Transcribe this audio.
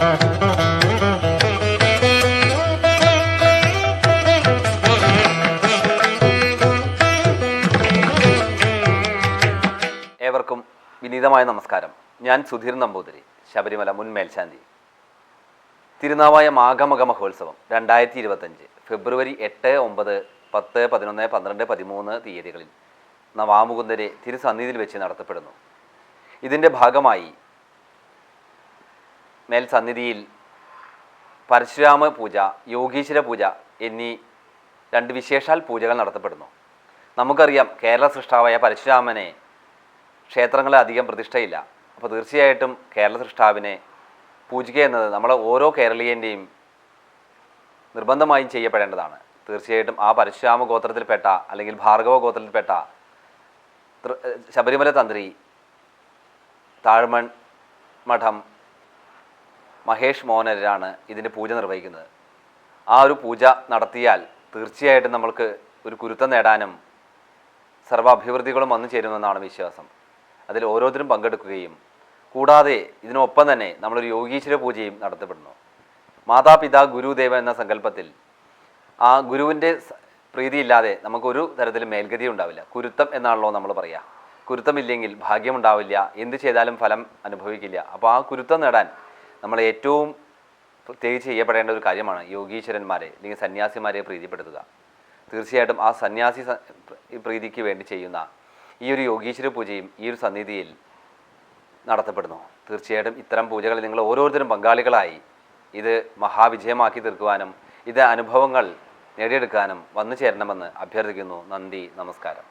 ഏവർക്കും വിനീതമായ നമസ്കാരം. ഞാൻ സുധീർ നമ്പൂതിരി, ശബരിമല മുൻ മേൽശാന്തി. തിരുനാവായ മാഘമക മഹോത്സവം 2025 ഫെബ്രുവരി 8, 9, 10, 11, 12, 13 തീയതികളിൽ നവാമുകുന്ദരെ തിരുസന്നിധിയിൽ വെച്ച് നടത്തപ്പെടുന്നു. ഇതിൻ്റെ ഭാഗമായി മേൽസന്നിധിയിൽ പരശുരാമ പൂജ, യോഗീശ്വര പൂജ എന്നീ 2 വിശേഷാൽ പൂജകൾ നടത്തപ്പെടുന്നു. നമുക്കറിയാം, കേരള സൃഷ്ടാവായ പരശുരാമനെ ക്ഷേത്രങ്ങളിൽ അധികം പ്രതിഷ്ഠയില്ല. അപ്പോൾ തീർച്ചയായിട്ടും കേരള സൃഷ്ടാവിനെ പൂജിക്കുക എന്നത് നമ്മളെ ഓരോ കേരളീയൻ്റെയും നിർബന്ധമായും ചെയ്യപ്പെടേണ്ടതാണ്. തീർച്ചയായിട്ടും ആ പരശുരാമ ഗോത്രത്തിൽപ്പെട്ട അല്ലെങ്കിൽ ഭാർഗവ ഗോത്രത്തിൽപ്പെട്ട ശബരിമല തന്ത്രി താഴ്മൺ മഠം മഹേഷ് മോഹനരാണ് ഇതിൻ്റെ പൂജ നിർവഹിക്കുന്നത്. ആ ഒരു പൂജ നടത്തിയാൽ തീർച്ചയായിട്ടും നമ്മൾക്ക് ഒരു കുരുത്തം നേടാനും സർവ്വ അഭിവൃദ്ധികളും വന്നു ചേരുമെന്നാണ് വിശ്വാസം. അതിൽ ഓരോരുത്തരും പങ്കെടുക്കുകയും കൂടാതെ ഇതിനൊപ്പം തന്നെ നമ്മളൊരു യോഗീശ്വര പൂജയും നടത്തപ്പെടുന്നു. മാതാപിതാ ഗുരുദേവ എന്ന സങ്കല്പത്തിൽ ആ ഗുരുവിൻ്റെ പ്രീതിയില്ലാതെ നമുക്കൊരു തരത്തിലും മേൽഗതി ഉണ്ടാവില്ല. കുരുത്തം എന്നാണല്ലോ നമ്മൾ പറയുക. കുരുത്തമില്ലെങ്കിൽ ഭാഗ്യമുണ്ടാവില്ല, എന്ത് ചെയ്താലും ഫലം അനുഭവിക്കില്ല. അപ്പോൾ ആ കുരുത്തം നേടാൻ നമ്മൾ ഏറ്റവും പ്രത്യേകിച്ച് ചെയ്യപ്പെടേണ്ട ഒരു കാര്യമാണ് യോഗീശ്വരന്മാരെ അല്ലെങ്കിൽ സന്യാസിമാരെ പ്രീതിപ്പെടുത്തുക. തീർച്ചയായിട്ടും ആ സന്യാസി പ്രീതിക്ക് വേണ്ടി ചെയ്യുന്ന ഈ ഒരു യോഗീശ്വര പൂജയും ഈ ഒരു സന്നിധിയിൽ നടത്തപ്പെടുന്നു. തീർച്ചയായിട്ടും ഇത്തരം പൂജകളിൽ നിങ്ങൾ ഓരോരുത്തരും പങ്കാളികളായി ഇത് മഹാവിജയമാക്കി തീർക്കുവാനും ഇത് അനുഭവങ്ങൾ നേടിയെടുക്കാനും വന്നു ചേരണമെന്ന് അഭ്യർത്ഥിക്കുന്നു. നന്ദി, നമസ്കാരം.